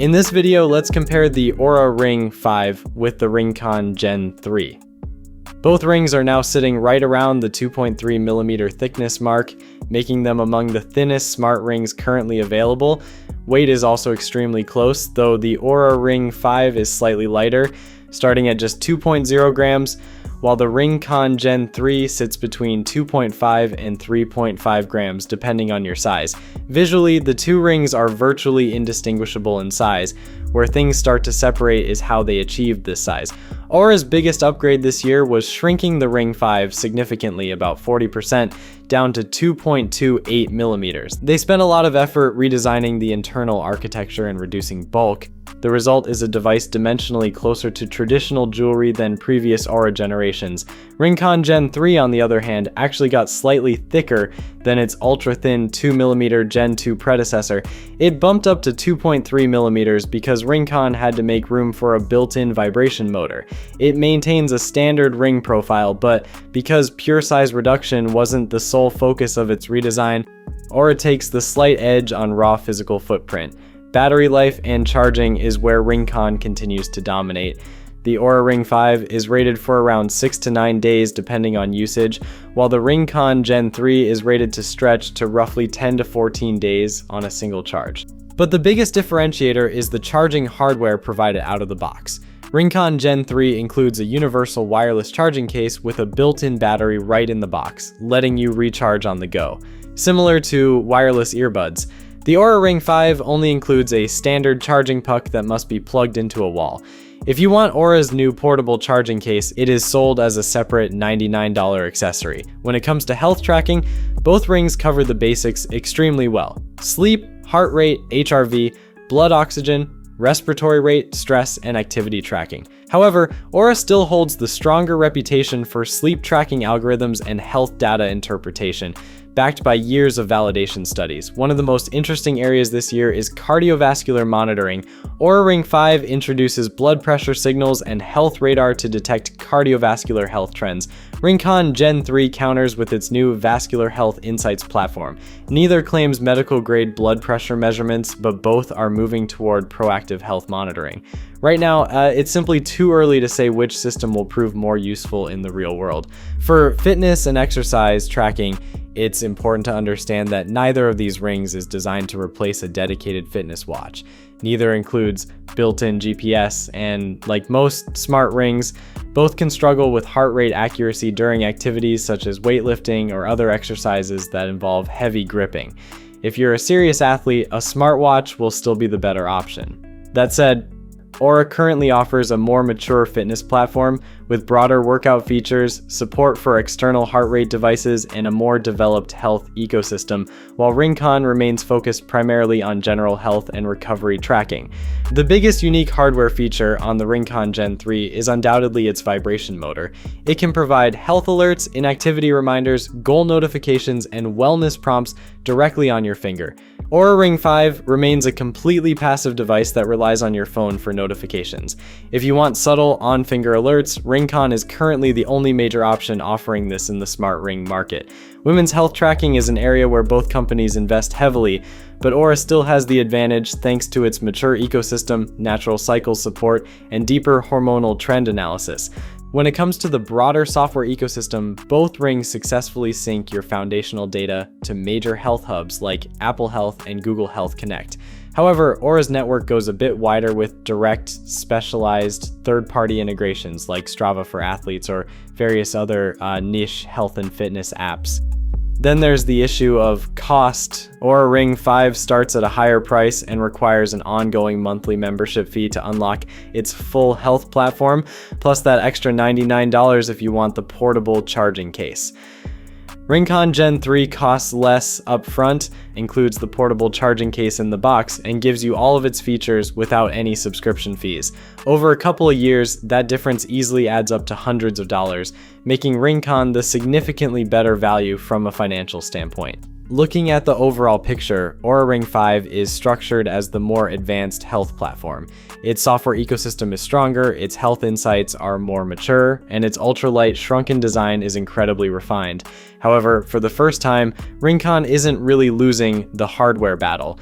In this video, let's compare the Oura Ring 5 with the RingConn Gen 3. Both rings are now sitting right around the 2.3mm thickness mark, making them among the thinnest smart rings currently available. Weight is also extremely close, though the Oura Ring 5 is slightly lighter, starting at just 2.0 grams, while the RingConn Gen 3 sits between 2.5 and 3.5 grams depending on your size. Visually, the two rings are virtually indistinguishable in size. Where things start to separate is how they achieved this size. Oura's biggest upgrade this year was shrinking the Ring 5 significantly, about 40%, down to 2.28 millimeters. They spent a lot of effort redesigning the internal architecture and reducing bulk. The result is a device dimensionally closer to traditional jewelry than previous Oura generations. RingConn Gen 3, on the other hand, actually got slightly thicker than its ultra-thin 2mm Gen 2 predecessor. It bumped up to 2.3mm because RingConn had to make room for a built-in vibration motor. It maintains a standard ring profile, but because pure size reduction wasn't the sole focus of its redesign, Oura takes the slight edge on raw physical footprint. Battery life and charging is where RingConn continues to dominate. The Oura Ring 5 is rated for around 6 to 9 days depending on usage, while the RingConn Gen 3 is rated to stretch to roughly 10 to 14 days on a single charge. But the biggest differentiator is the charging hardware provided out of the box. RingConn Gen 3 includes a universal wireless charging case with a built-in battery right in the box, letting you recharge on the go. Similar to wireless earbuds, the Oura Ring 5 only includes a standard charging puck that must be plugged into a wall. If you want Oura's new portable charging case, it is sold as a separate $99 accessory. When it comes to health tracking, both rings cover the basics extremely well. Sleep, heart rate, HRV, blood oxygen, respiratory rate, stress, and activity tracking. However, Oura still holds the stronger reputation for sleep tracking algorithms and health data interpretation, backed by years of validation studies. One of the most interesting areas this year is cardiovascular monitoring. Oura Ring 5 introduces blood pressure signals and health radar to detect cardiovascular health trends. RingConn Gen 3 counters with its new Vascular Health Insights platform. Neither claims medical-grade blood pressure measurements, but both are moving toward proactive health monitoring. Right now, it's simply too early to say which system will prove more useful in the real world. For fitness and exercise tracking, it's important to understand that neither of these rings is designed to replace a dedicated fitness watch. Neither includes built-in GPS, and like most smart rings, both can struggle with heart rate accuracy during activities such as weightlifting or other exercises that involve heavy gripping. If you're a serious athlete, a smartwatch will still be the better option. That said, Oura currently offers a more mature fitness platform with broader workout features, support for external heart rate devices, and a more developed health ecosystem, while RingConn remains focused primarily on general health and recovery tracking. The biggest unique hardware feature on the RingConn Gen 3 is undoubtedly its vibration motor. It can provide health alerts, inactivity reminders, goal notifications, and wellness prompts directly on your finger. Oura Ring 5 remains a completely passive device that relies on your phone for notifications. If you want subtle on-finger alerts, RingConn is currently the only major option offering this in the smart ring market. Women's health tracking is an area where both companies invest heavily, but Oura still has the advantage thanks to its mature ecosystem, natural cycle support, and deeper hormonal trend analysis. When it comes to the broader software ecosystem, both rings successfully sync your foundational data to major health hubs like Apple Health and Google Health Connect. However, Oura's network goes a bit wider with direct, specialized third-party integrations like Strava for athletes or various other niche health and fitness apps. Then there's the issue of cost. Oura Ring 5 starts at a higher price and requires an ongoing monthly membership fee to unlock its full health platform, plus that extra $99 if you want the portable charging case. RingConn Gen 3 costs less upfront, includes the portable charging case in the box, and gives you all of its features without any subscription fees. Over a couple of years, that difference easily adds up to hundreds of dollars, making RingConn the significantly better value from a financial standpoint. Looking at the overall picture, Oura Ring 5 is structured as the more advanced health platform. Its software ecosystem is stronger, its health insights are more mature, and its ultralight, shrunken design is incredibly refined. However, for the first time, RingConn isn't really losing the hardware battle.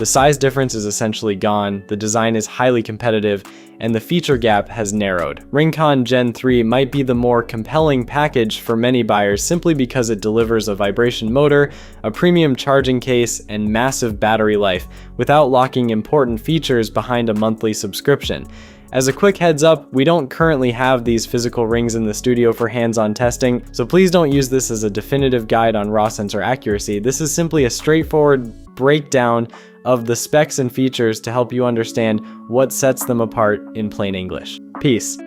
The size difference is essentially gone, the design is highly competitive, and the feature gap has narrowed. RingConn Gen 3 might be the more compelling package for many buyers simply because it delivers a vibration motor, a premium charging case, and massive battery life without locking important features behind a monthly subscription. As a quick heads up, we don't currently have these physical rings in the studio for hands-on testing, so please don't use this as a definitive guide on raw sensor accuracy. This is simply a straightforward breakdown of the specs and features to help you understand what sets them apart in plain English. Peace.